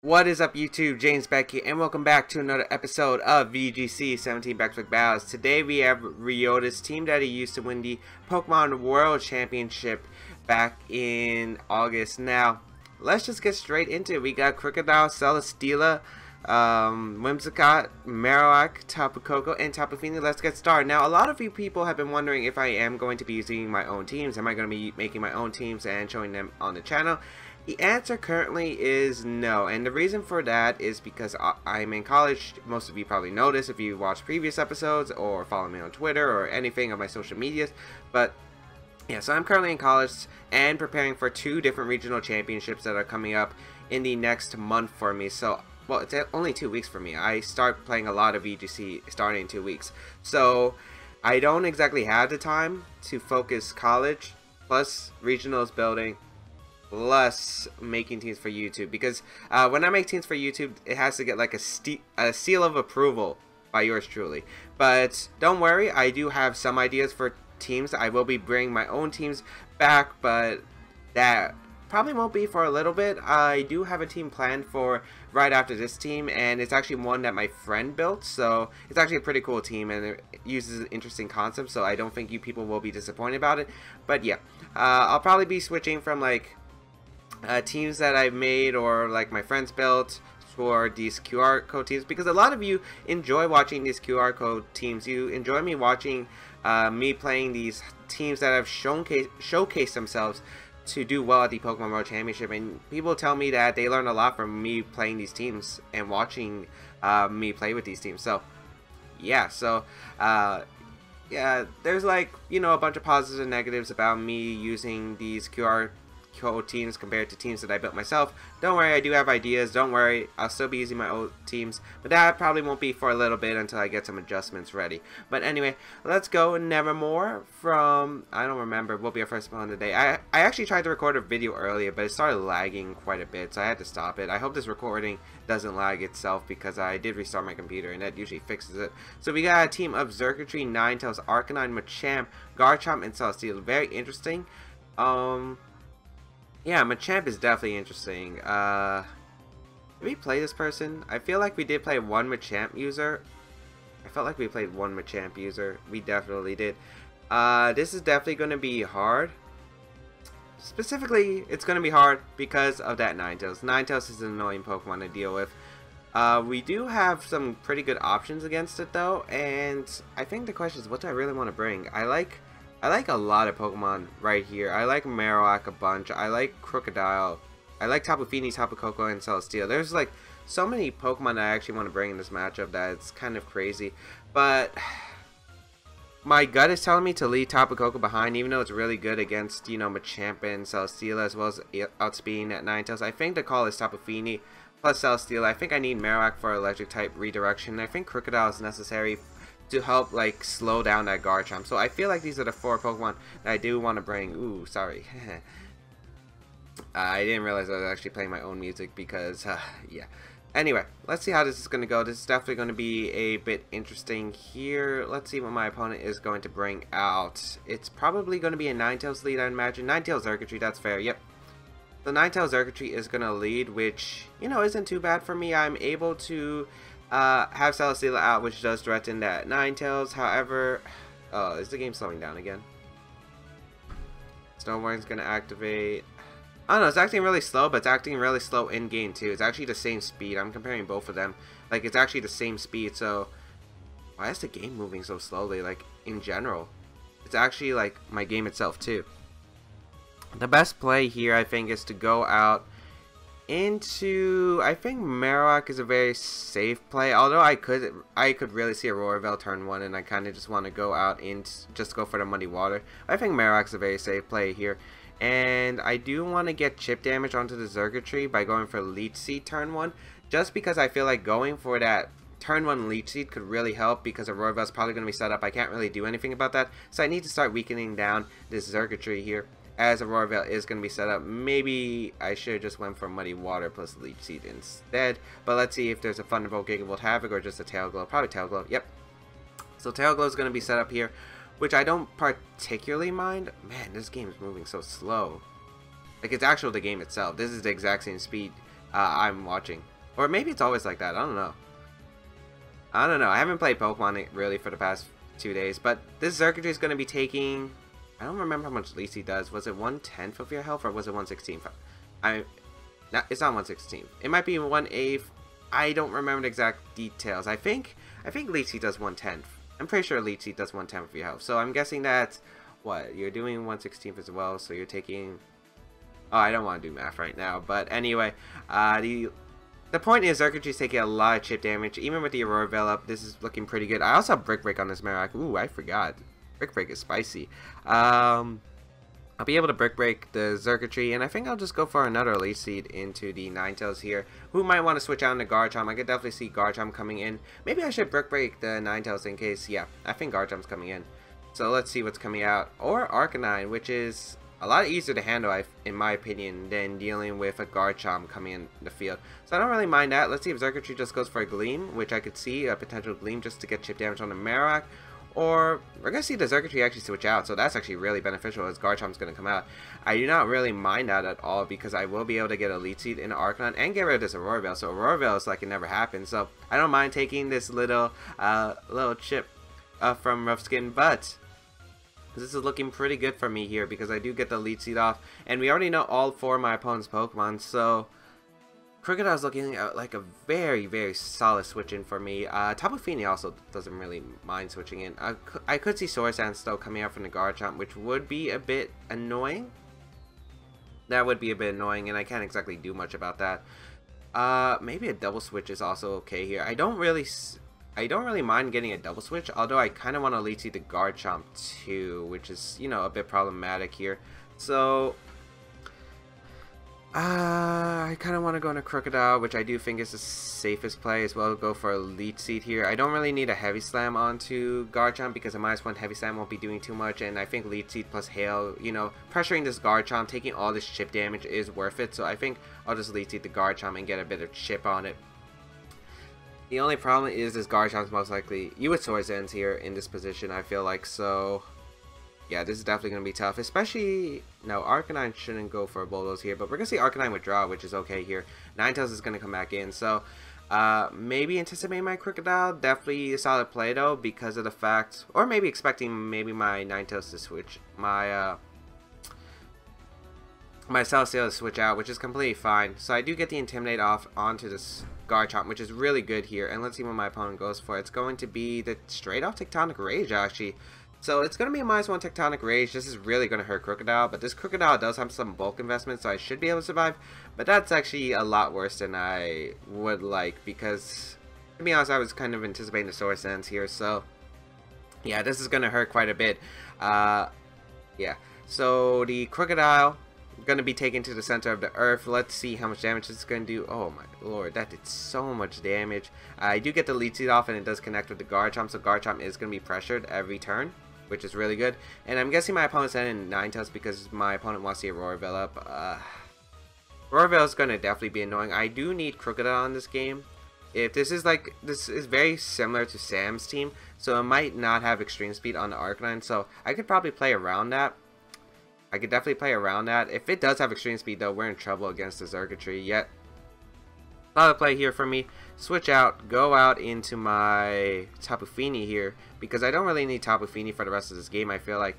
What is up, YouTube? James Baek here, and welcome back to another episode of VGC 17 Back-to-Back Battles. Today we have Ryota's team that he used to win the Pokemon World Championship back in August. Now, let's just get straight into it. We got Crocodile, Celesteela, Whimsicott, Marowak, Tapu Koko, and Tapu Fini. Let's get started. Now, a lot of you people have been wondering if I am going to be using my own teams. Am I going to be making my own teams and showing them on the channel? The answer currently is no, and the reason for that is because I'm in college. Most of you probably know this if you watched previous episodes or follow me on Twitter or anything of my social medias. But yeah, so I'm currently in college and preparing for 2 different regional championships that are coming up in the next month for me. So, well, it's only 2 weeks for me. I start playing a lot of VGC starting in 2 weeks. So I don't exactly have the time to focus college plus regionals building plus making teams for YouTube, because when I make teams for YouTube, it has to get like a seal of approval by yours truly. But don't worry, I do have some ideas for teams. I will be bringing my own teams back, but that probably won't be for a little bit. I do have a team planned for right after this team, and it's actually one that my friend built, so it's actually a pretty cool team, and it uses an interesting concept, so I don't think you people will be disappointed about it. But yeah, I'll probably be switching from like teams that I've made or like my friends built for these QR code teams, because a lot of you enjoy watching these QR code teams. You enjoy me watching me playing these teams that have showcased themselves to do well at the Pokemon World Championship, and people tell me that they learn a lot from me playing these teams and watching me play with these teams. So yeah, yeah, there's like, you know, a bunch of positives and negatives about me using these QR code teams compared to teams that I built myself. Don't worry, I do have ideas. Don't worry, I'll still be using my old teams, but that probably won't be for a little bit until I get some adjustments ready. But anyway, let's go. Nevermore from, I don't remember, will be our first one of the day. I actually tried to record a video earlier, but it started lagging quite a bit, so I had to stop it. I hope this recording doesn't lag itself, because I did restart my computer and that usually fixes it. So we got a team of Xurkitree, Ninetales, Arcanine, Machamp, Garchomp, and Celesteela. Very interesting. Yeah, Machamp is definitely interesting. Did we play this person? I feel like we did play one Machamp user. I felt like we played one Machamp user. We definitely did. This is definitely going to be hard. Specifically, it's going to be hard because of that Ninetales. Ninetales is an annoying Pokemon to deal with. We do have some pretty good options against it though, and I think the question is, what do I really want to bring? I like a lot of Pokemon right here. I like Marowak a bunch. I like Crocodile. I like Tapu Fini, Tapu Koko, and Celesteela. There's like so many Pokemon that I actually want to bring in this matchup that it's kind of crazy. But my gut is telling me to leave Tapu Koko behind, even though it's really good against, you know, Machamp and Celesteela, as well as outspeeding at Ninetales. I think the call is Tapu Fini plus Celesteela. I think I need Marowak for electric type redirection. I think Crocodile is necessary to help like slow down that Garchomp. So I feel like these are the 4 Pokemon that I do want to bring. Ooh, sorry. I didn't realize I was actually playing my own music because, yeah. Anyway, let's see how this is going to go. This is definitely going to be a bit interesting here. Let's see what my opponent is going to bring out. It's probably going to be a Ninetales lead, I imagine. Ninetales Xurkitree, that's fair, yep. The Ninetales Xurkitree is going to lead, which, you know, isn't too bad for me. I'm able to have Celesteela out, which does threaten that Ninetales. However, is the game slowing down again? Snowboarding's gonna activate. I don't know, it's acting really slow, but it's acting really slow in game too. It's actually the same speed. I'm comparing both of them. Like, it's actually the same speed, so why is the game moving so slowly? Like, in general, it's actually like my game itself too. The best play here, I think, is to go out into, I think Marowak is a very safe play, although I could really see a Roarvel turn 1, and I kind of just want to go out and just go for the Muddy Water. I think Marowak's a very safe play here, and I do want to get chip damage onto the Xurkitree by going for Leech Seed turn 1, just because I feel like going for that turn 1 Leech Seed could really help, because a Roarvel's probably going to be set up. I can't really do anything about that, so I need to start weakening down this Xurkitree here. As a Roarvel is going to be set up. Maybe I should have just went for Muddy Water plus Leech Seed instead. But let's see if there's a Thunderbolt, Gigavolt, Havoc, or just a Tail Glow. Probably Tail Glow. Yep. So Tail Glow is going to be set up here, which I don't particularly mind. Man, this game is moving so slow. Like, it's actually the game itself. This is the exact same speed I'm watching. Or maybe it's always like that. I don't know. I don't know. I haven't played Pokemon really for the past 2 days. But this Xurkitree is going to be taking... I don't remember how much Leech Seed does. Was it 1/10 of your health or was it 1/16? It's not 1/16. It might be 1/8. I don't remember the exact details. I think Leech Seed does 1/10. I'm pretty sure Leech Seed does 1/10 of your health. So I'm guessing that what you're doing 1/16 as well. So you're taking... Oh, I don't want to do math right now. But anyway, the point is Xurkitree is taking a lot of chip damage. Even with the Aurora Veil up, this is looking pretty good. I also have Brick Break on this Marowak. Ooh, I forgot. Brick Break is spicy. I'll be able to Brick Break the Xurkitree, and I think I'll just go for another Leech Seed into the Ninetales here. Who might want to switch out into Garchomp? I could definitely see Garchomp coming in. Maybe I should Brick Break the Ninetales in case, yeah, I think Garchomp's coming in. So let's see what's coming out. Or Arcanine, which is a lot easier to handle, in my opinion, than dealing with a Garchomp coming in the field. So I don't really mind that. Let's see if Xurkitree just goes for a Gleam, which I could see a potential Gleam just to get chip damage on the Marowak. Or we're going to see the Xurkitree actually switch out, so that's actually really beneficial as Garchomp's going to come out. I do not really mind that at all because I will be able to get a Leech Seed in Arcanine and get rid of this Aurora Veil. So Aurora Veil is like it never happened. So I don't mind taking this little chip from Rough Skin, but this is looking pretty good for me here because I do get the Leech Seed off. And we already know all 4 of my opponent's Pokemon, so Crocodile's looking like a very, very solid switch in for me. Tapu Fini also doesn't really mind switching in. I could see Swords Dance still coming out from the Garchomp, which would be a bit annoying. That would be a bit annoying, and I can't exactly do much about that. Maybe a double switch is also okay here. I don't really mind getting a double switch, although I kind of want to Leech Seed the Garchomp too, which is, you know, a bit problematic here. So I kind of want to go into Crocodile, which I do think is the safest play as well. Go for a Leech Seed here. I don't really need a Heavy Slam onto Garchomp because a -1 Heavy Slam won't be doing too much, and I think Leech Seed plus Hail, you know, pressuring this Garchomp, taking all this chip damage is worth it. So I think I'll just Leech Seed the Garchomp and get a bit of chip on it. The only problem is this Garchomp's most likely... You would Swords Dance here in this position, I feel like, so... Yeah, this is definitely going to be tough, especially... No, Arcanine shouldn't go for a Bulldoze here, but we're going to see Arcanine withdraw, which is okay here. Ninetales is going to come back in, so... maybe anticipating my Crocodile, definitely a solid play though, because of the fact... Or maybe expecting maybe my Ninetales to switch. My Celestial to switch out, which is completely fine. So I do get the Intimidate off onto this Garchomp, which is really good here. And let's see what my opponent goes for. It's going to be the straight off Tectonic Rage, actually. So it's going to be a -1 Tectonic Rage. This is really going to hurt Crocodile, but this Crocodile does have some bulk investment, so I should be able to survive. But that's actually a lot worse than I would like, because, to be honest, I was kind of anticipating the Swords Dance here. So, yeah, this is going to hurt quite a bit. Yeah, so the Crocodile... going to be taken to the center of the earth. Let's see how much damage it's going to do. Oh my lord, that did so much damage. I do get the Leech Seed off, and it does connect with the Garchomp, so Garchomp is going to be pressured every turn, which is really good. And I'm guessing my opponent's in Ninetales because my opponent wants the Aurora Veil up. Aurora Veil is going to definitely be annoying. I do need Crocodile in this game. If this is like, this is very similar to Sam's team, so it might not have extreme speed on the Arcanine, so I could probably play around that. I could definitely play around that. If it does have extreme speed though, we're in trouble against the Xurkitree. Yet, solid play here for me. Switch out, go out into my Tapu Fini here, because I don't really need Tapu Fini for the rest of this game, I feel like.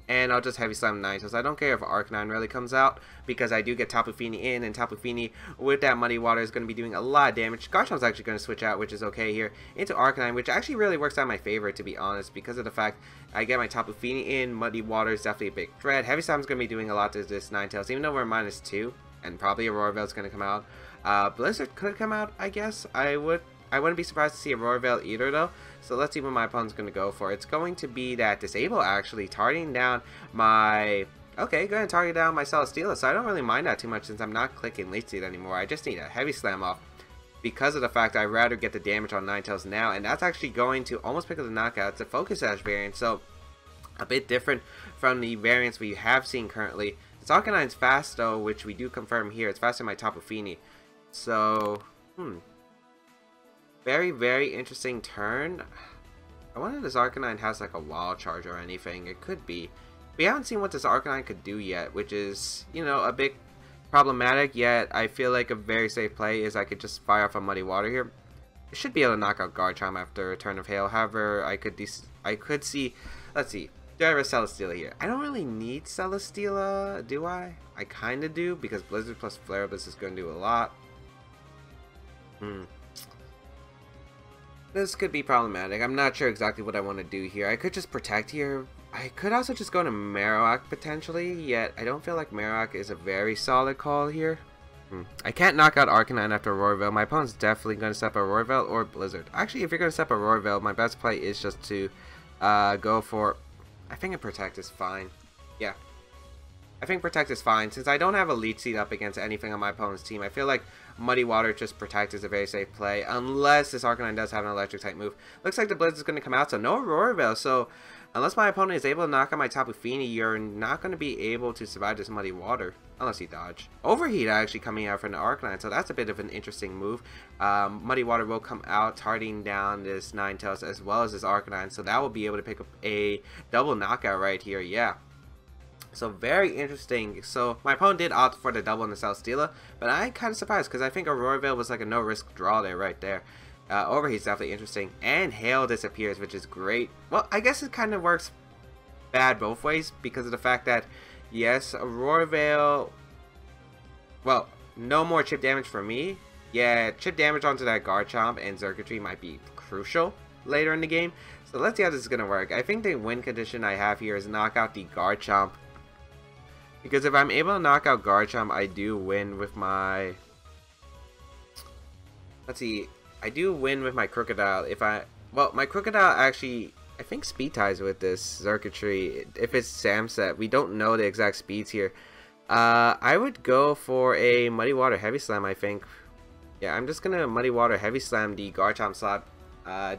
And I'll just Heavy Slam Ninetales. I don't care if Arcanine really comes out, because I do get Tapu Fini in, and Tapu Fini with that Muddy Water is going to be doing a lot of damage. Garchomp's actually going to switch out, which is okay here, into Arcanine, which actually really works out in my favor, to be honest, because of the fact I get my Tapu Fini in. Muddy Water is definitely a big threat. Heavy Slam's going to be doing a lot to this Ninetales, even though we're -2, and probably Aurora Veil's going to come out. Blizzard could come out, I guess. I wouldn't be surprised to see Aurora Veil either, though. So let's see what my opponent's going to go for. It's going to be that Disable, actually, targeting down my... Okay, go ahead and target down my Celesteela, so I don't really mind that too much since I'm not clicking Leech Seed anymore. I just need a Heavy Slam off because of the fact I'd rather get the damage on Ninetales now, and that's actually going to almost pick up the knockout. It's a Focus Sash variant, so a bit different from the variants we have seen currently. This Arcanine's fast, though, which we do confirm here. It's faster than my Tapu Fini. So, very, very interesting turn. I wonder if this Arcanine has like a Wild Charge or anything. It could be. We haven't seen what this Arcanine could do yet, which is, you know, a bit problematic, yet I feel like a very safe play is I could just fire off a Muddy Water here. I should be able to knock out Garchomp after a turn of Hail. However, I could see, let's see, do I have a Celesteela here? I don't really need Celesteela, do I? I kind of do, because Blizzard plus Flare Blitz is going to do a lot. This could be problematic. I'm not sure exactly what I want to do here. I could just Protect here. I could also just go to Marowak potentially, yet I don't feel like Marowak is a very solid call here. I can't knock out Arcanine after Roarveil. My opponent's definitely going to step a Roarveil or Blizzard. Actually, if you're going to step a Roarveil, my best play is just to go for... I think a Protect is fine. Yeah. I think Protect is fine. Since I don't have a Leech Seed up against anything on my opponent's team, I feel like Muddy Water just Protect is a very safe play. Unless this Arcanine does have an Electric type move. Looks like the Blitz is going to come out, so no Roarveil. So unless my opponent is able to knock out my Tapu Fini, you're not going to be able to survive this Muddy Water. Unless you dodge. Overheat actually coming out from the Arcanine, so that's a bit of an interesting move. Muddy Water will come out, targeting down this Ninetales as well as this Arcanine, so that will be able to pick up a double knockout right here, yeah. So very interesting. So my opponent did opt for the double in the Celesteela, but I'm kind of surprised because I think Aurora Veil was like a no risk draw there right there. Overheat's definitely interesting, and Hail disappears, which is great. Well, I guess it kind of works bad both ways because of the fact that yes, Aurora Veil, well, no more chip damage for me. Yeah, chip damage onto that Garchomp and Xurkitree might be crucial later in the game. So let's see how this is going to work. I think the win condition I have here is knock out the Garchomp. Because if I'm able to knock out Garchomp, I do win with my... Let's see. I do win with my Crocodile. Well, my Crocodile actually... I think speed ties with this Xurkitree. If it's Samset, we don't know the exact speeds here. I would go for a Muddy Water Heavy Slam, I think. Yeah, I'm just gonna Muddy Water Heavy Slam the Garchomp slot,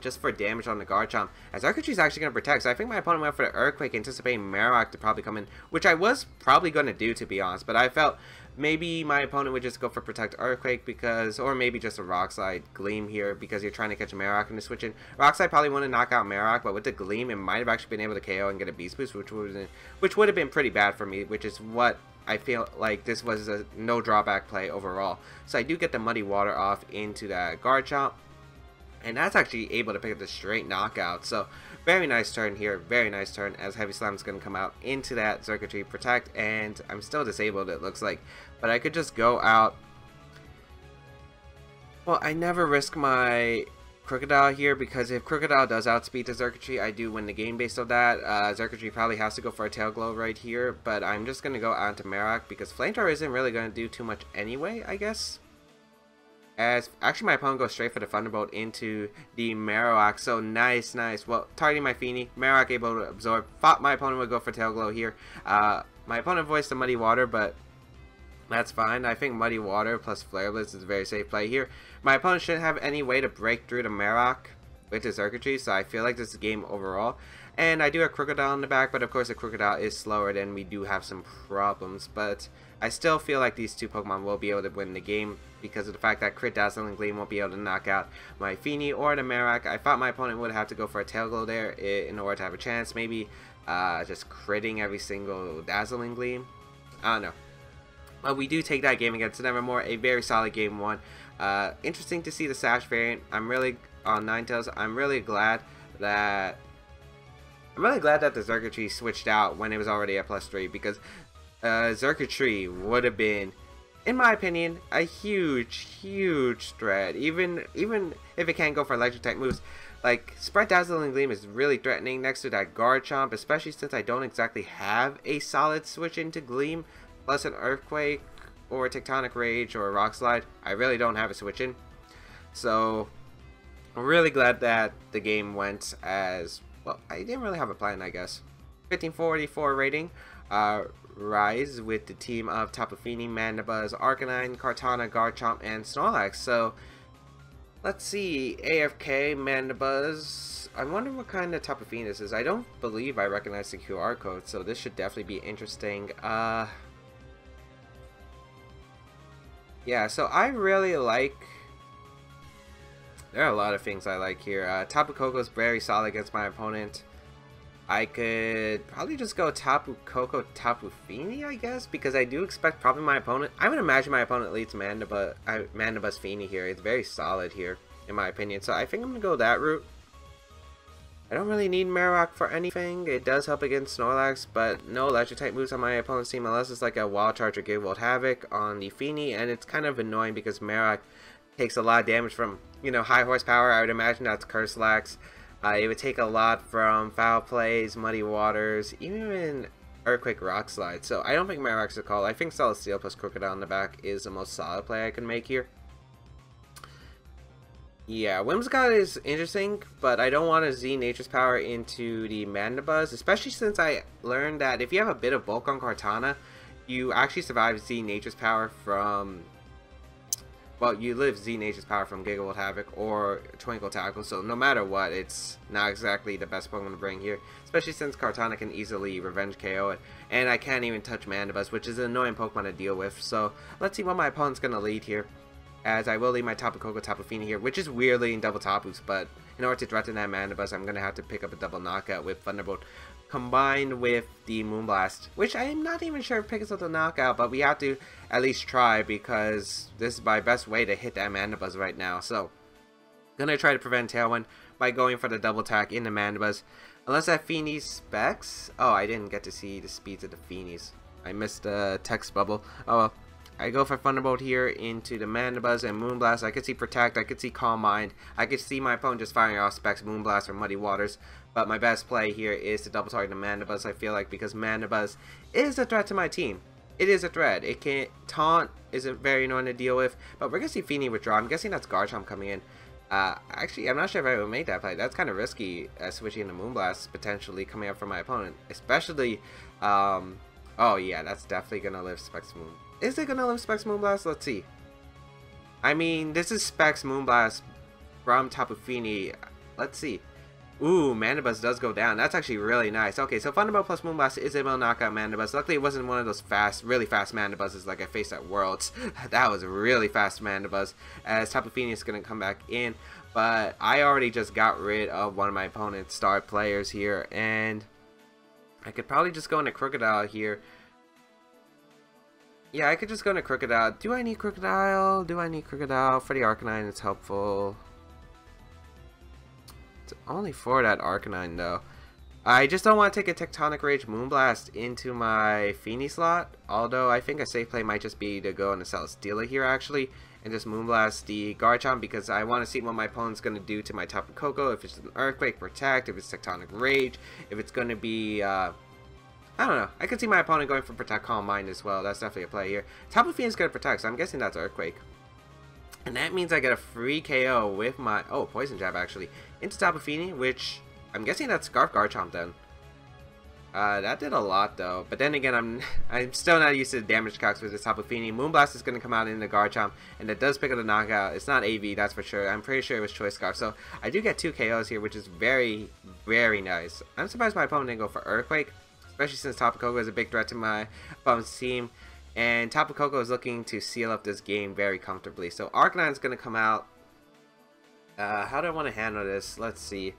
just for damage on the Garchomp. As Xurkitree's actually gonna Protect, so I think my opponent went for the Earthquake, anticipating Marowak to probably come in, which I was probably gonna do, to be honest. But I felt maybe my opponent would just go for Protect Earthquake because, or maybe just a Rock Slide Gleam here because you're trying to catch a Marowak and to switch in. Rock Slide probably want to knock out Marowak, but with the Gleam, it might have actually been able to KO and get a Beast Boost, which would have been pretty bad for me, which is what I feel like this was a no drawback play overall. So I do get the Muddy Water off into that Garchomp, and that's actually able to pick up the straight knockout. So very nice turn here, very nice turn, as Heavy Slam is going to come out into that Xurkitree Protect, and I'm still disabled, it looks like. But I could just go out. Well, I never risk my Crocodile here, because if Crocodile does outspeed the Xurkitree, I do win the game based on that. Xurkitree probably has to go for a Tail Glow right here, but I'm just going to go on to Marowak, because Flamethrower isn't really going to do too much anyway, I guess. As actually my opponent goes straight for the Thunderbolt into the Marowak, so nice. Well, targeting my Fini, Marowak able to absorb. Thought my opponent would go for Tail Glow here. My opponent voiced the Muddy Water, but that's fine. I think Muddy Water plus Flare Blitz is a very safe play here. My opponent shouldn't have any way to break through the Marowak with his Xurkitree, so I feel like this is a game overall. And I do have Crocodile in the back, but of course the Crocodile is slower, then we do have some problems. But I still feel like these two Pokemon will be able to win the game because of the fact that Crit Dazzling Gleam won't be able to knock out my Fini or the Marowak. I thought my opponent would have to go for a Tail Glow there in order to have a chance. Maybe just critting every single Dazzling Gleam. I don't know. But we do take that game against Nevermore, a very solid game one. Interesting to see the Sash variant. I'm really on Ninetales. I'm really glad that the Xurkitree switched out when it was already at +3, because Xurkitree would have been, in my opinion, a huge threat. Even if it can't go for electric type moves, like Spread Dazzling Gleam is really threatening next to that Garchomp, especially since I don't exactly have a solid switch into Gleam plus an Earthquake or a Tectonic Rage or a Rock Slide. I really don't have a switch in, so I'm really glad that the game went as well. I didn't really have a plan, I guess. 1544 rating. Rise with the team of Tapu Fini, Mandibuzz, Arcanine, Kartana, Garchomp, and Snorlax. So let's see. AFK, Mandibuzz. I wonder what kind of Tapu Fini this is. I don't believe I recognize the QR code, so this should definitely be interesting. Yeah, so I really like... There are a lot of things I like here. Tapu Koko is very solid against my opponent. I could probably just go Tapu Koko, Tapu Fini, I guess, because I do expect probably my opponent. I would imagine my opponent leads Mandibuzz Fini here. It's very solid here, in my opinion. So I think I'm gonna go that route. I don't really need Marowak for anything. It does help against Snorlax, but no electric type moves on my opponent's team unless it's like a Wild Charge or Gigavolt Havoc on the Fini, and it's kind of annoying because Marowak takes a lot of damage from, you know, high horsepower. I would imagine that's Curselax. It would take a lot from Foul Plays, Muddy Waters, even Earthquake Rock Slide. So I don't think Marowak's a call. I think Celesteal plus Crocodile in the back is the most solid play I can make here. Yeah, Whimsicott is interesting, but I don't want to Z Nature's Power into the Mandibuzz, especially since I learned that if you have a bit of bulk on Kartana, you actually survive Z Nature's Power from... Well, you live Z Nature's Power from Gigavolt Havoc or Twinkle Tackle, so no matter what, it's not exactly the best Pokemon to bring here, especially since Kartana can easily Revenge KO it, and I can't even touch Mandibuzz, which is an annoying Pokemon to deal with. So let's see what my opponent's going to lead here, as I will lead my Tapu Koko, Tapu Fini here, which is weird leading double Tapus, but in order to threaten that Mandibuzz, I'm going to have to pick up a double knockout with Thunderbolt, combined with the Moonblast, which I am not even sure if picks up the knockout, but we have to at least try because this is my best way to hit that Mandibuzz right now. So, gonna try to prevent Tailwind by going for the double attack in the Mandibuzz. Unless that Fini specs. Oh, I didn't get to see the speeds of the Finis. I missed the text bubble. Oh well. I go for Thunderbolt here into the Mandibuzz and Moonblast. I could see Protect, I could see Calm Mind, I could see my opponent just firing off Specs, Moonblast, or Muddy Waters. But my best play here is to double target the Mandibuzz, I feel like, because Mandibuzz is a threat to my team. It is a threat. It can't... Taunt is very annoying to deal with, but we're going to see Fini withdraw. I'm guessing that's Garchomp coming in. Actually, I'm not sure if I would make that play. That's kind of risky, switching to Moonblast, potentially coming up from my opponent. Especially, oh yeah, that's definitely going to live Specs Moon. Is it gonna live Specs Moonblast? Let's see. I mean, this is Specs Moonblast from Tapu Fini. Let's see. Ooh, Mandibuzz does go down. That's actually really nice. Okay, so Thunderbolt plus Moonblast is able to knock out Mandibuzz. Luckily, it wasn't one of those really fast Mandibuzzes like I faced at Worlds. That was a really fast Mandibuzz, as Tapu Fini is gonna come back in. But I already just got rid of one of my opponent's star players here, and I could probably just go into Crocodile here. Yeah, I could just go into Crocodile. Do I need Crocodile? Do I need Crocodile? For the Arcanine, it's helpful. It's only for that Arcanine, though. I just don't want to take a Tectonic Rage Moonblast into my Fini slot. Although, I think a safe play might just be to go into Celesteela here, actually. And just Moonblast the Garchomp, because I want to see what my opponent's going to do to my Tapu Koko. If it's an Earthquake, Protect. If it's Tectonic Rage. If it's going to be... I don't know. I could see my opponent going for Protect Calm Mind as well. That's definitely a play here. Tapu Fini is going to Protect, so I'm guessing that's Earthquake. And that means I get a free KO with my... Oh, Poison Jab, actually. Into Tapu Fini, which... I'm guessing that's Scarf Garchomp, then. That did a lot, though. But then again, I'm still not used to the damage calcs with this Tapu Fini. Moonblast is going to come out into Garchomp, and it does pick up the knockout. It's not AV, that's for sure. I'm pretty sure it was Choice Scarf. So, I do get 2 KOs here, which is very, very nice. I'm surprised my opponent didn't go for Earthquake, especially since Tapu Koko is a big threat to my opponent's team, and Tapu Koko is looking to seal up this game very comfortably. So Arcanine is going to come out. How do I want to handle this? Let's see.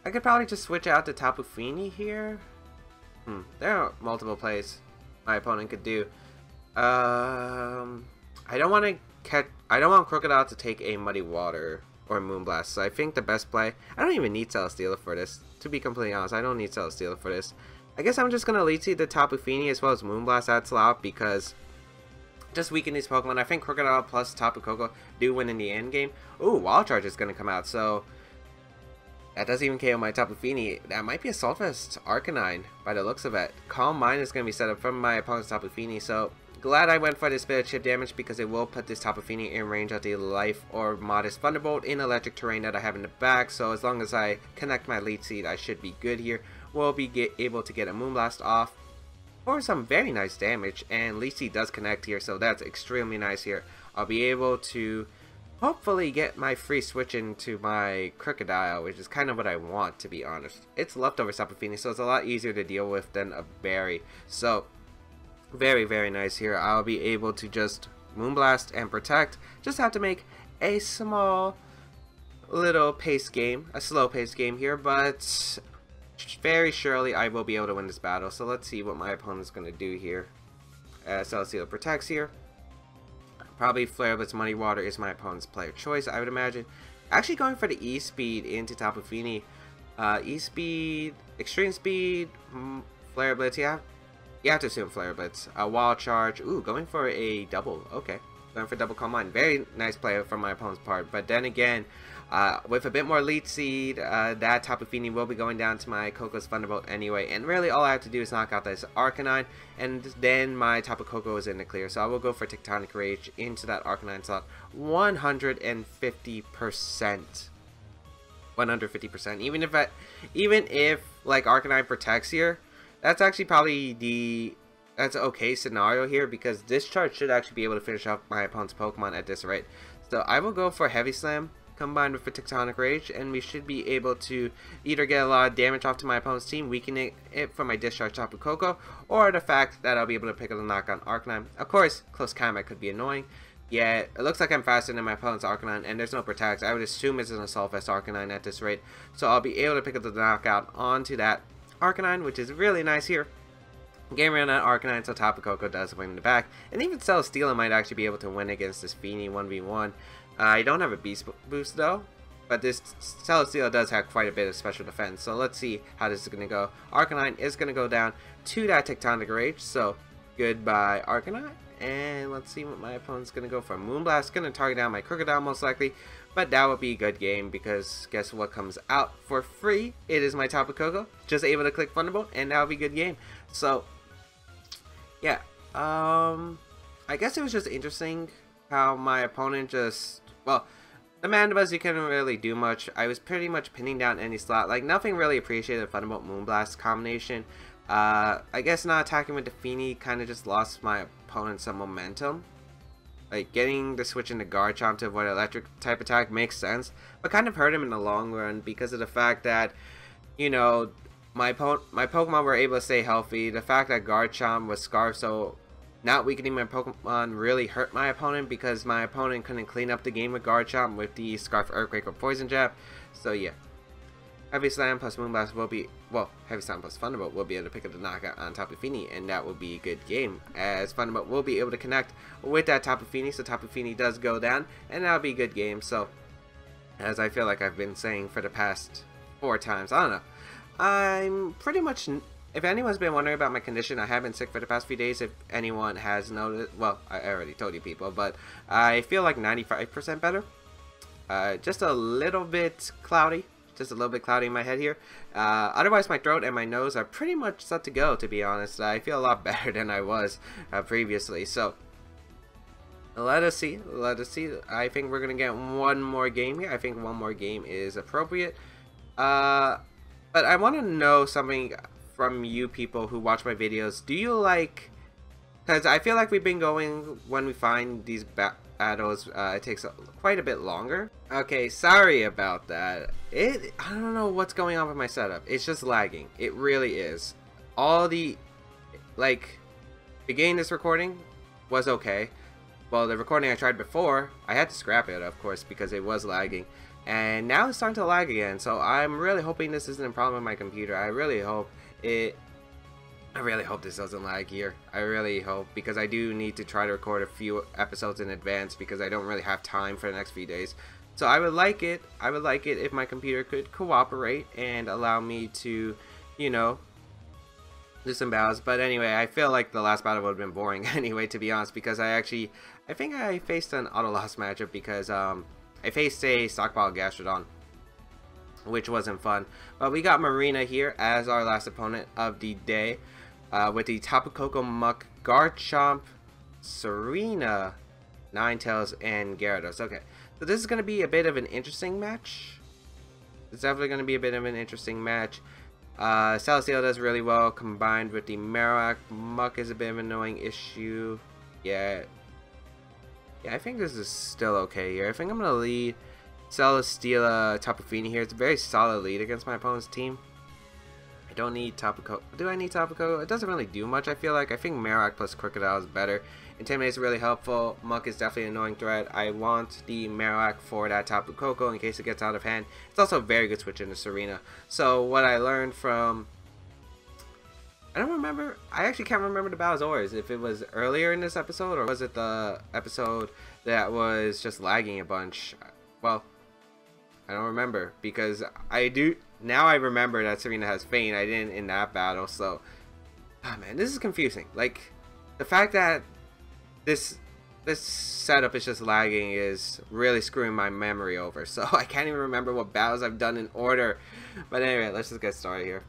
I could probably just switch out to Tapu Fini here. There are multiple plays my opponent could do. I don't want Crocodile to take a Muddy Water or Moonblast, so I think the best play... I don't even need Celesteela for this, to be completely honest. I don't need Celesteela for this. I guess I'm just going to lead seed the Tapu Fini as well as Moonblast that slot, because just weaken these Pokemon. I think Crocodile plus Tapu Koko do win in the end game. Ooh, Wild Charge is going to come out, so that doesn't even KO my Tapu Fini. That might be a Assault Vest Arcanine by the looks of it. Calm Mind is going to be set up from my opponent's Tapu Fini, so glad I went for this bit of chip damage because it will put this Tapu Fini in range of the Life or Modest Thunderbolt in electric terrain that I have in the back, so as long as I connect my lead seed, I should be good here. We'll be able to get a Moonblast off for some very nice damage, and lead seed does connect here, so that's extremely nice here. I'll be able to hopefully get my free switch into my Crocodile, which is kind of what I want, to be honest. It's leftover Tapu Fini, so it's a lot easier to deal with than a berry. So very, very nice here. I'll be able to just Moonblast and Protect. Just have to make a small little pace game, a slow pace game here, but very surely I will be able to win this battle. So let's see what my opponent's going to do here. Celesteela protects here. Probably Flare Blitz Muddy Water is my opponent's player choice, I would imagine. Actually going for the E-Speed into Tapu Fini. E-Speed, Extreme Speed, Flare Blitz, yeah. You have to assume Flare Blitz. Wall Charge, ooh, going for a double, okay. Going for double Calm Mind. Very nice play from my opponent's part. But then again, with a bit more Leech Seed, that Tapu Fini will be going down to my Coco's Thunderbolt anyway. And really all I have to do is knock out this Arcanine, and then my Tapu Koko is in the clear. So I will go for Tectonic Rage into that Arcanine slot. 150%. 150%. Even if like Arcanine protects here, that's actually probably that's an okay scenario here, because this charge should actually be able to finish off my opponent's Pokemon at this rate. So I will go for Heavy Slam combined with a Tectonic Rage, and we should be able to either get a lot of damage off to my opponent's team, weakening it from my Discharge Tapu Koko, or the fact that I'll be able to pick up a knock on Arcanine. Of course, close combat could be annoying. Yeah, it looks like I'm faster than my opponent's Arcanine, and there's no Protect. I would assume it's an Assault Vest Arcanine at this rate, so I'll be able to pick up the knockout onto that Arcanine, which is really nice here. Game around that Arcanine, so Tapu Koko does win in the back. And even Celesteela might actually be able to win against this Fini 1v1. I don't have a Beast Boost though, but this Celesteela does have quite a bit of special defense. So let's see how this is going to go. Arcanine is going to go down to that Tectonic Rage, so goodbye Arcanine. And let's see what my opponent's going to go for. Moonblast, going to target down my Crocodile most likely, but that would be a good game, because guess what comes out for free? It is my Tapu Koko, just able to click Thunderbolt, and that would be a good game. So yeah, I guess it was just interesting how my opponent just, well, the Mandibuzz, you couldn't really do much. I was pretty much pinning down any slot, like nothing really appreciated the Thunderbolt Moonblast combination. I guess not attacking with the Fini kind of just lost my opponent some momentum. Like getting the switch into Garchomp to avoid electric type attack makes sense, but kind of hurt him in the long run because of the fact that, you know, my Pokemon were able to stay healthy. The fact that Garchomp was Scarf, so not weakening my Pokemon, really hurt my opponent, because my opponent couldn't clean up the game with Garchomp with the Scarf, Earthquake, or Poison Jab. So yeah, Heavy Slam plus Moonblast will be, well, Heavy Slam plus Thunderbolt will be able to pick up the knockout on Tapu Fini, and that will be a good game, as Thunderbolt will be able to connect with that Tapu Fini, so Tapu Fini does go down, and that'll be a good game. So, as I feel like I've been saying for the past 4 times, I don't know, I'm pretty much, if anyone's been wondering about my condition, I have been sick for the past few days. If anyone has noticed, well, I already told you people, but I feel like 95% better. Just a little bit cloudy. Just a little bit cloudy in my head here. Otherwise, my throat and my nose are pretty much set to go, to be honest. I feel a lot better than I was previously. So, let us see. Let us see. I think we're going to get one more game here. I think one more game is appropriate. But I want to know something from you people who watch my videos. Do you like... Because I feel like we've been going, when we find these battles, it takes quite a bit longer. Okay, sorry about that. I don't know what's going on with my setup. It's just lagging. It really is. All the... Like, beginning this recording was okay. Well, the recording I tried before, I had to scrap it, of course, because it was lagging. And now it's starting to lag again, so I'm really hoping this isn't a problem with my computer. I really hope this doesn't lag here. I really hope, because I do need to try to record a few episodes in advance, because I don't really have time for the next few days. So I would like it if my computer could cooperate and allow me to, you know, do some battles. But anyway, I feel like the last battle would have been boring anyway, to be honest, because I think I faced an auto loss matchup, because I faced a Stockpile Gastrodon, which wasn't fun. But we got Marina here as our last opponent of the day, with the Tapu Koko, Muck, Garchomp, Serena, Ninetales, and Gyarados. Okay, so this is going to be a bit of an interesting match. It's definitely going to be a bit of an interesting match. Celesteela does really well combined with the Marowak. Muck is a bit of an annoying issue. Yeah, I think this is still okay here. I think I'm going to lead Celesteela Tapu Fini here. It's a very solid lead against my opponent's team. I don't need Tapu Koko. Do I need Tapu Koko? It doesn't really do much, I feel like. I think Marowak plus Crocodile is better. Intimidate is really helpful. Muck is definitely an annoying threat. I want the Marowak for that Tapu Koko in case it gets out of hand. It's also a very good switch into Serena. So what I learned from... I don't remember. I actually can't remember the Bowser's. If it was earlier in this episode or was it the episode that was just lagging a bunch. Well, I don't remember because I do... Now I remember that Serena has Feint. I didn't in that battle, so... Oh man, this is confusing. Like, the fact that this setup is just lagging is really screwing my memory over. So I can't even remember what battles I've done in order. But anyway, let's just get started here.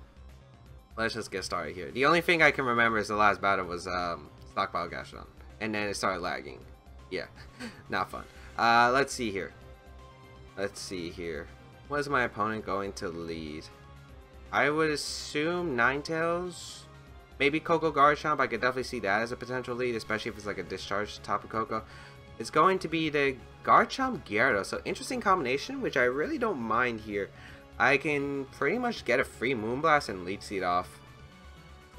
The only thing I can remember is the last battle was Stockpile Gashon. And then it started lagging. Yeah, not fun. Let's see here. What is my opponent going to lead? I would assume Ninetales. Maybe Koko Garchomp. I could definitely see that as a potential lead, especially if it's like a discharged Tapu Koko. It's going to be the Garchomp Gyarados. So interesting combination, which I really don't mind here. I can pretty much get a free Moonblast and Leech Seed off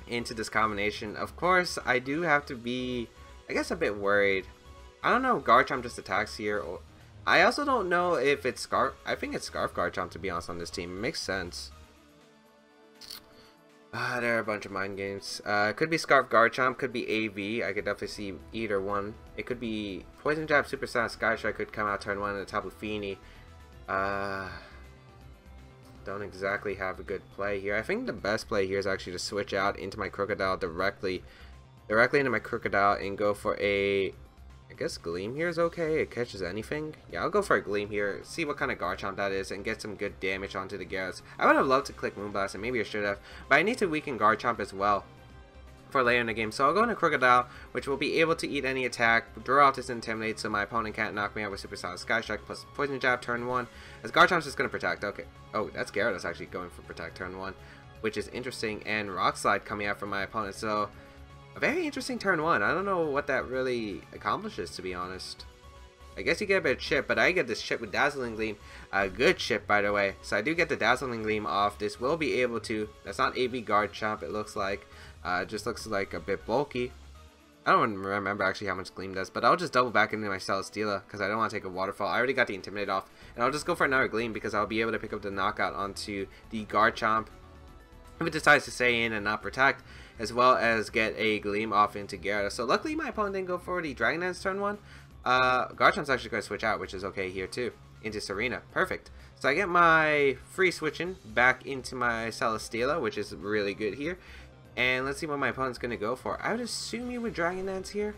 into this combination. Of course, I do have to be, I guess, a bit worried. I don't know if Garchomp just attacks here, or I also don't know if it's Scarf. I think it's Scarf Garchomp, to be honest, on this team. It makes sense. There are a bunch of mind games. Could be Scarf Garchomp, could be AV. I could definitely see either one. It could be Poison Jab, Super Saiyan Sky Strike could come out turn 1 in the Tapu Fini. Don't exactly have a good play here. I think the best play here is actually to switch out into my Crocodile directly into my Crocodile and go for a... I guess Gleam here is okay. It catches anything. Yeah, I'll go for a Gleam here. See what kind of Garchomp that is and get some good damage onto the Gyarados. I would have loved to click Moonblast and maybe I should have. But I need to weaken Garchomp as well for later in the game. So I'll go into Crocodile, which will be able to eat any attack, draw out this Intimidate so my opponent can't knock me out with Super Saiyan Sky Strike plus Poison Jab turn 1. As Garchomp's just going to Protect. Okay. Oh, that's Gyarados actually going for Protect turn 1, which is interesting. And Rock Slide coming out from my opponent. So a very interesting turn 1. I don't know what that really accomplishes, to be honest. I guess you get a bit of chip, but I get this chip with Dazzling Gleam. A good chip, by the way. So I do get the Dazzling Gleam off. This will be able to... That's not AV Garchomp, it looks like. It just looks like a bit bulky. I don't remember actually how much Gleam does, but I'll just double back into my Celesteela because I don't want to take a Waterfall. I already got the Intimidate off, and I'll just go for another Gleam because I'll be able to pick up the knockout onto the Garchomp if it decides to stay in and not Protect, as well as get a Gleam off into Gyarados. So luckily my opponent didn't go for the Dragon Dance turn 1. Garchomp's actually going to switch out, which is okay here too, into Serena. Perfect. So I get my free switching back into my Celesteela, which is really good here. And let's see what my opponent's going to go for. I would assume you would Dragon Dance here.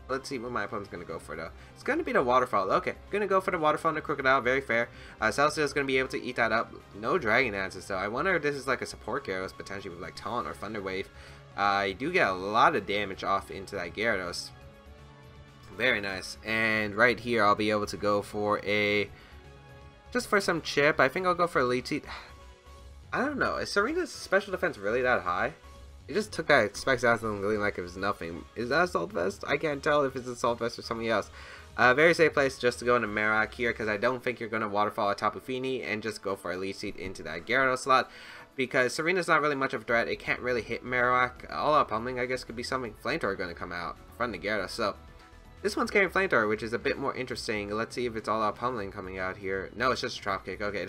Let's see what my opponent's going to go for though. It's going to be the Waterfall. Okay, going to go for the Waterfall and the Crocodile. Very fair. Celesteela's going to be able to eat that up. No Dragon Dances though. I wonder if this is like a support Gyarados potentially with like Taunt or Thunder Wave. I do get a lot of damage off into that Gyarados. Very nice. And right here I'll be able to go for a... Just for some chip. I think I'll go for a Leech Seed. I don't know. Is Serena's special defense really that high? It just took that Specs Dazzling Gleam like it was nothing. Is that Assault Vest? I can't tell if it's Assault Vest or something else. Very safe place just to go into Marowak here because I don't think you're going to Waterfall a Tapu Fini and just go for a Leech Seed into that Gyarados slot. Because Serena's not really much of a threat. It can't really hit Marowak. All out pummeling I guess could be something. Flamethrower going to come out from the Gyarados. So this one's carrying Flamethrower, which is a bit more interesting. Let's see if it's all out pummeling coming out here. No, it's just a Drop Kick. Okay,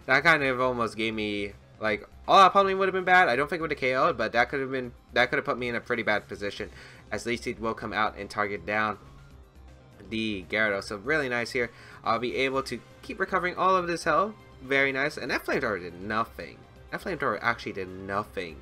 that kind of almost gave me... Like, all out pummeling would have been bad. I don't think it would have KO'd, but that could have put me in a pretty bad position. As Leech Seed will come out and target down the Gyarados. So really nice here. I'll be able to keep recovering all of this health. Very nice. And that Flamethrower did nothing. That Flamethrower actually did nothing.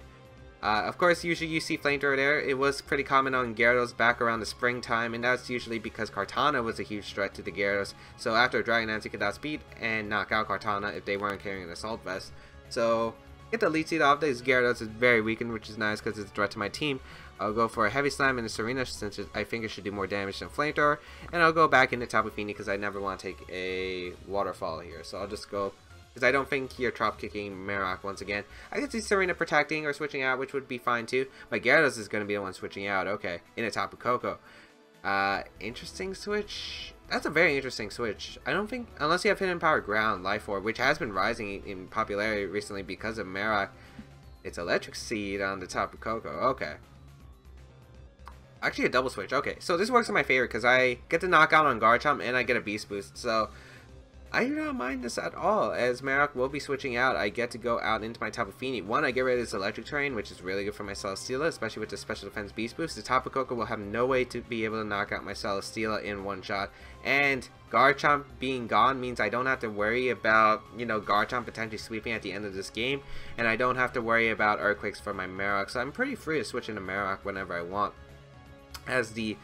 Of course, usually you see Flamethrower there. It was pretty common on Gyarados back around the springtime, and that's usually because Kartana was a huge threat to the Gyarados. So after Dragon Dance, you could outspeed and knock out Kartana if they weren't carrying an Assault Vest. So get the Leech Seed off. This Gyarados is very weakened, which is nice because it's a threat to my team. I'll go for a Heavy Slam into Serena since I think it should do more damage than Flamethrower. And I'll go back into Tapu Fini because I never want to take a Waterfall here. So I'll just go, because I don't think you're Drop Kicking Marowak once again. I could see Serena protecting or switching out, which would be fine too. But Gyarados is going to be the one switching out. Okay, in a Tapu Koko. Interesting switch. That's a very interesting switch. I don't think, unless you have Hidden Power Ground, Life Orb, which has been rising in popularity recently because of Marowak. It's Electric Seed on the Tapu Koko. Okay. Actually, a double switch. Okay, so this works in my favor because I get to knock out on Garchomp and I get a Beast Boost. So I do not mind this at all. As Marowak will be switching out, I get to go out into my Tapu Fini. One, I get rid of this electric terrain, which is really good for my Celesteela, especially with the special defense Beast Boost. The Tapu Koko will have no way to be able to knock out my Celesteela in one shot. And Garchomp being gone means I don't have to worry about, you know, Garchomp potentially sweeping at the end of this game. And I don't have to worry about Earthquakes for my Marowak. So I'm pretty free to switch into Marowak whenever I want. As the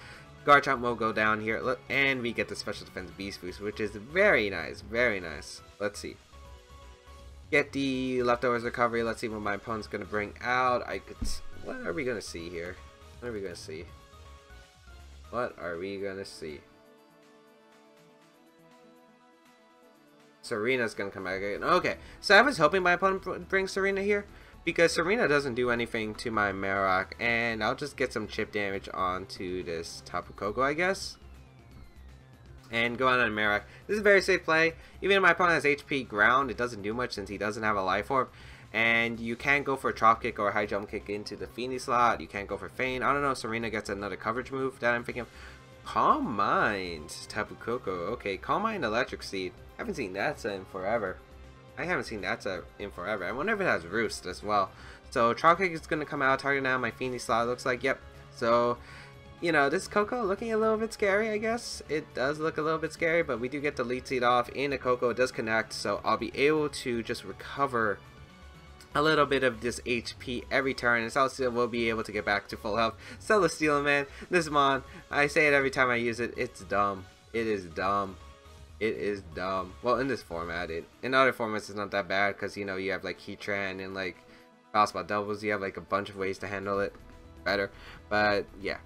Garchomp will go down here, and we get the special defense Beast Boost, which is very nice, very nice. Let's see. Get the leftovers recovery. Let's see what my opponent's gonna bring out. What are we gonna see here? What are we gonna see? What are we gonna see? Serena's gonna come back again. Okay, so I was hoping my opponent would bring Serena here, because Serena doesn't do anything to my Marowak, and I'll just get some chip damage onto this Tapu Koko, I guess. And go on Marowak. This is a very safe play. Even if my opponent has HP ground, it doesn't do much since he doesn't have a Life Orb. And you can't go for a Chop Kick or a High Jump Kick into the Fini slot. You can't go for Feign. I don't know if Serena gets another coverage move that I'm thinking of. Calm Mind, Tapu Koko. Okay, Calm Mind Electric Seed. Haven't seen that set in forever. I haven't seen that set in forever. I wonder if it has Roost as well. So Chop Kick is going to come out, target now my Fini slot. Looks like, yep. So, you know, this Koko looking a little bit scary, I guess. It does look a little bit scary, but we do get the lead seed off in the Koko. It does connect, so I'll be able to just recover a little bit of this HP every turn, and Celesteela will be able to get back to full health. Celesteela, man, this Mon, I say it every time I use it, it's dumb. It is dumb. It is dumb. Well, in this format, in other formats it's not that bad, because, you know, you have like Heatran and like Valsplat doubles, you have like a bunch of ways to handle it better. But yeah,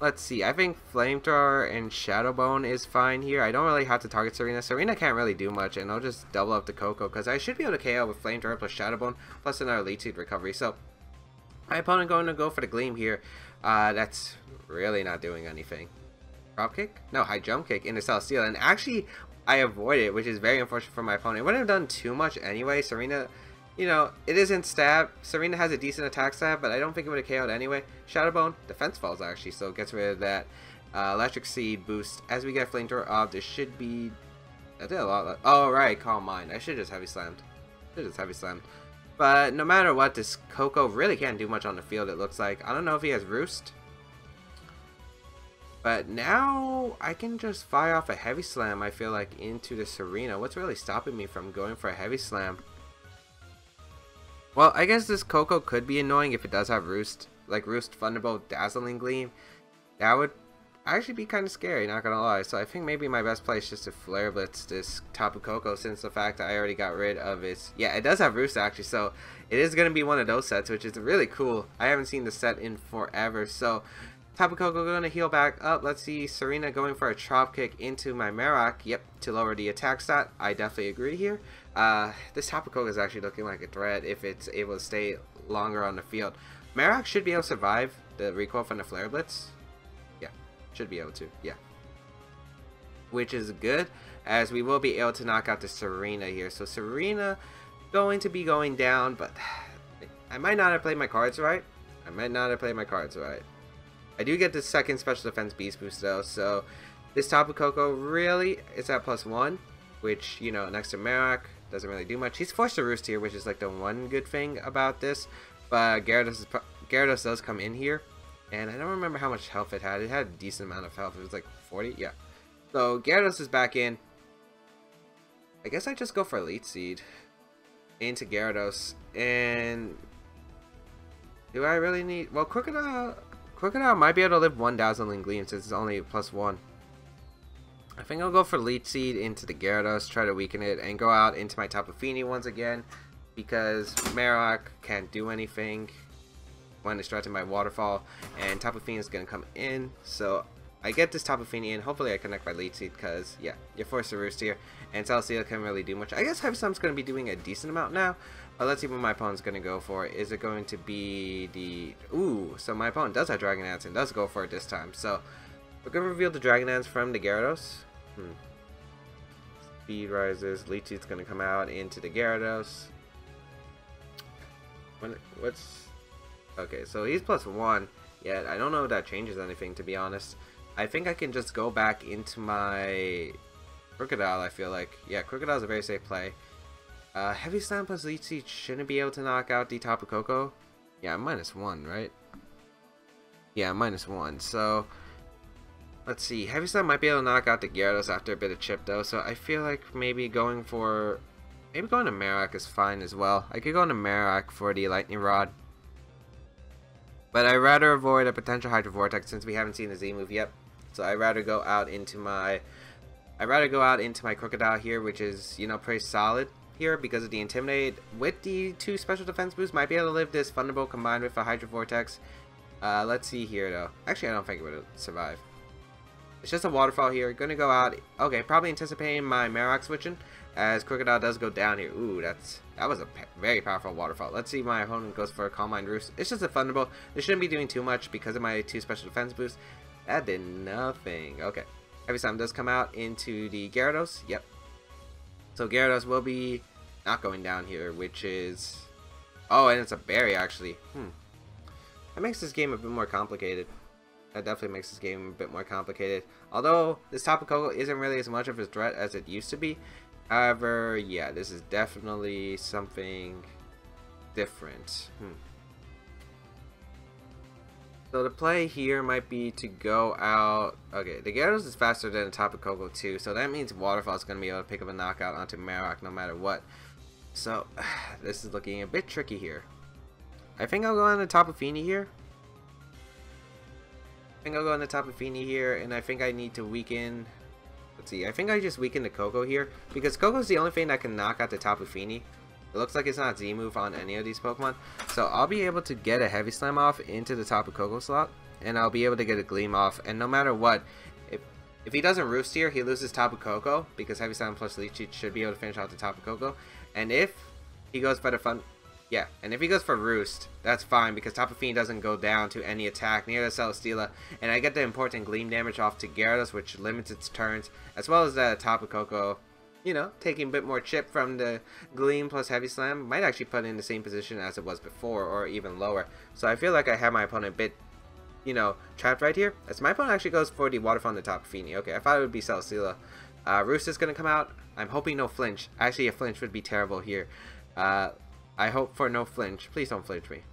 let's see. I think Flamethrower and Shadow Bone is fine here. I don't really have to target Serena. Serena can't really do much, and I'll just double up the Koko, because I should be able to KO with Flamethrower plus Shadow Bone plus another lead seed recovery. So my opponent going to go for the Gleam here. That's really not doing anything. Drop Kick? No, High Jump Kick into Celesteela, and actually I avoid it, which is very unfortunate for my opponent. It wouldn't have done too much anyway. Serena, you know, it isn't stab. Serena has a decent attack stab, but I don't think it would have KO'd anyway. Shadow Bone, defense falls actually, so it gets rid of that. Electric Seed boost. As we get Flamethrower off, there should be... I did a lot. Oh, right, Calm Mind. I should just Heavy Slammed. But no matter what, this Koko really can't do much on the field, it looks like. I don't know if he has Roost. But now I can just fire off a Heavy Slam, I feel like, into the Serena. What's really stopping me from going for a Heavy Slam? Well, I guess this Koko could be annoying if it does have Roost. Like Roost, Thunderbolt, Dazzling Gleam. That would actually be kind of scary, not gonna lie. So I think maybe my best play is just to Flare Blitz this Tapu Koko, since the fact that I already got rid of its... Yeah, it does have Roost actually, so it is gonna be one of those sets, which is really cool. I haven't seen the set in forever, so... Tapu Koko going to heal back up. Let's see, Serena going for a Chop Kick into my Marowak. Yep, to lower the attack stat. I definitely agree here. This Tapu Koko is actually looking like a threat if it's able to stay longer on the field. Marowak should be able to survive the recoil from the Flare Blitz. Yeah, should be able to. Yeah. Which is good, as we will be able to knock out the Serena here. So Serena going to be going down, but I might not have played my cards right. I do get the second special defense beast boost though, so this Tapu Koko really is at +1, which, you know, next to Marowak doesn't really do much. He's forced to Roost here, which is like the one good thing about this, but Gyarados does come in here, and I don't remember how much health it had. It had a decent amount of health. It was like 40, yeah. So Gyarados is back in. I guess I just go for Elite Seed into Gyarados, and do I really need... Well, Crocodile might be able to live one Dazzling Gleam since it's only +1. I think I'll go for Leech Seed into the Gyarados, try to weaken it, and go out into my Tapu Fini once again, because Marowak can't do anything when it's threatened by Waterfall, and Tapu Fini is going to come in, so I get this Tapu Fini in. Hopefully I connect my Leech Seed, because, yeah, you're forced to Roost here, and Celesteela can't really do much. I guess Heavy Slam's going to be doing a decent amount now. But let's see what my opponent's going to go for. Is it going to be the... Ooh, so my opponent does have Dragon Dance and does go for it this time. So, we're going to reveal the Dragon Dance from the Gyarados. Speed rises. Leech Seed's going to come out into the Gyarados. What's... Okay, so he's +1. Yeah, I don't know if that changes anything, to be honest. I think I can just go back into my Crocodile, I feel like. Yeah, Crocodile's a very safe play. Heavy Slam plus Leech Seed shouldn't be able to knock out the Tapu Koko. Yeah, -1, right? Yeah, -1. So, let's see. Heavy Slam might be able to knock out the Gyarados after a bit of chip, though. So, I feel like maybe going to Marowak is fine as well. I could go into Marowak for the Lightning Rod. But I'd rather avoid a potential Hydro Vortex since we haven't seen the Z move yet. So, I'd rather go out into my Crocodile here, which is, you know, pretty solid here because of the Intimidate. With the 2 special defense boosts, might be able to live this Thunderbolt combined with a Hydro Vortex. Let's see here though. Actually, I don't think it would survive. It's just a Waterfall here. Gonna go out. Okay, probably anticipating my Marowak switching as Crocodile does go down here. Ooh, that was a very powerful Waterfall. Let's see, my opponent goes for a Calm Mind Roost. It's just a Thunderbolt. They shouldn't be doing too much because of my 2 special defense boosts. That did nothing. Okay. Heavy Slam does come out into the Gyarados. Yep. So Gyarados will be not going down here, which is... Oh, and it's a berry, actually. That makes this game a bit more complicated. That definitely makes this game a bit more complicated. Although, this Tapu Koko isn't really as much of a threat as it used to be. However, yeah, this is definitely something different. So the play here might be to go out... Okay, the Gyarados is faster than the Tapu Koko too, so that means Waterfall is going to be able to pick up a knockout onto Marowak no matter what. So, this is looking a bit tricky here. I think I'll go on the Tapu Fini here. And I think I need to weaken... Let's see, I think I just weaken the Koko here, because Koko's the only thing that can knock out the Tapu Fini. It looks like it's not Z-move on any of these Pokemon. So I'll be able to get a Heavy Slam off into the Tapu Koko slot. And I'll be able to get a Gleam off. And no matter what, if he doesn't Roost here, he loses Tapu Koko. Because Heavy Slam plus Leech Seed should be able to finish out the Tapu Koko. And if he goes for the fun... Yeah, and if he goes for Roost, that's fine. Because Tapu Fini doesn't go down to any attack near the Celesteela. And I get the important Gleam damage off to Gyarados, which limits its turns. As well as the Tapu Koko... You know, taking a bit more chip from the Gleam plus Heavy Slam might actually put it in the same position as it was before, or even lower. So I feel like I have my opponent a bit, you know, trapped right here. As my opponent actually goes for the Waterfall on the Tapu Fini. Okay, I thought it would be Celesteela. Roost is going to come out. I'm hoping no flinch. Actually, a flinch would be terrible here. I hope for no flinch. Please don't flinch me.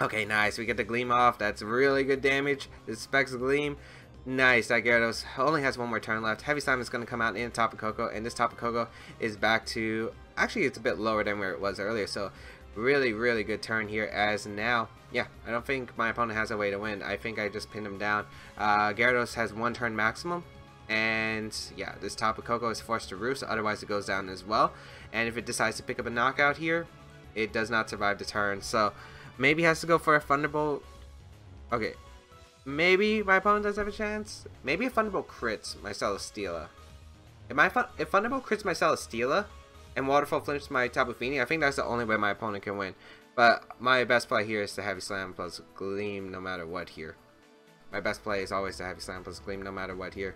Okay, nice. We get the Gleam off. That's really good damage. This Specs Gleam. Nice, that Gyarados only has 1 more turn left. Heavy Slam is going to come out in Tapu Koko, and this Tapu Koko is back to... Actually, it's a bit lower than where it was earlier, so really, really good turn here as now. Yeah, I don't think my opponent has a way to win. I think I just pinned him down. Gyarados has 1 turn maximum, and yeah, this Tapu Koko is forced to Roost, otherwise it goes down as well. And if it decides to pick up a knockout here, it does not survive the turn, so maybe has to go for a Thunderbolt. Okay. Maybe my opponent does have a chance. Maybe if Thunderbolt crits my Celesteela. If Thunderbolt crits my Celesteela and Waterfall flinches my Tapu Fini, I think that's the only way my opponent can win. But my best play here is the Heavy Slam plus Gleam no matter what here. My best play is always the Heavy Slam plus Gleam no matter what here.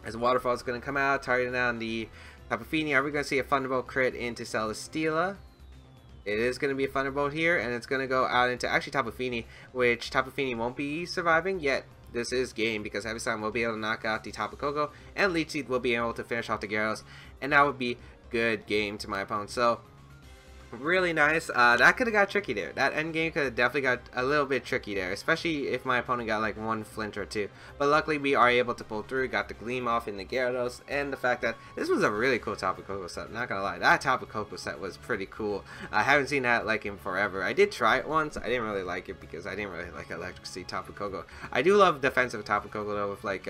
As Waterfall is going to come out, targeting down the Tapu Fini. Are we going to see a Thunderbolt crit into Celesteela? It is going to be a Thunderbolt here, and it's going to go out into actually Tapu Fini, which Tapu Fini won't be surviving yet. This is game because Heavy Slam will be able to knock out the Tapu Koko, and Leech Seed will be able to finish off the Gyarados, and that would be good game to my opponent. So really nice. That could have got tricky there. That end game could have definitely got a little bit tricky there, especially if my opponent got like 1 flinch or 2. But luckily we are able to pull through, got the Gleam off in the Gyarados, and the fact that this was a really cool Tapu Koko set. Not gonna lie, that Tapu Koko set was pretty cool. I haven't seen that like in forever. I did try it once. I didn't really like it because I didn't really like Electric Seed Tapu Koko. I do love defensive Tapu Koko though, with like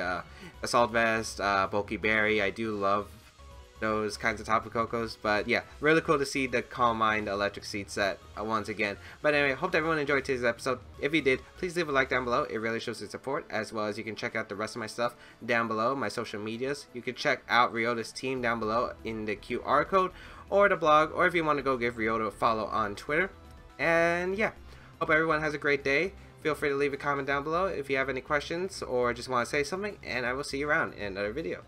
Assault Vest, Bulky Berry. I do love those kinds of Tapu Kokos, but yeah, really cool to see the Calm Mind Electric Seed set once again. But anyway, hope everyone enjoyed today's episode. If you did, please leave a like down below. It really shows your support, as well as you can check out the rest of my stuff down below, my social medias. You can check out Ryota's team down below in the QR code, or the blog, or if you want to go give Ryota a follow on Twitter. And yeah, hope everyone has a great day. Feel free to leave a comment down below if you have any questions or just want to say something, and I will see you around in another video.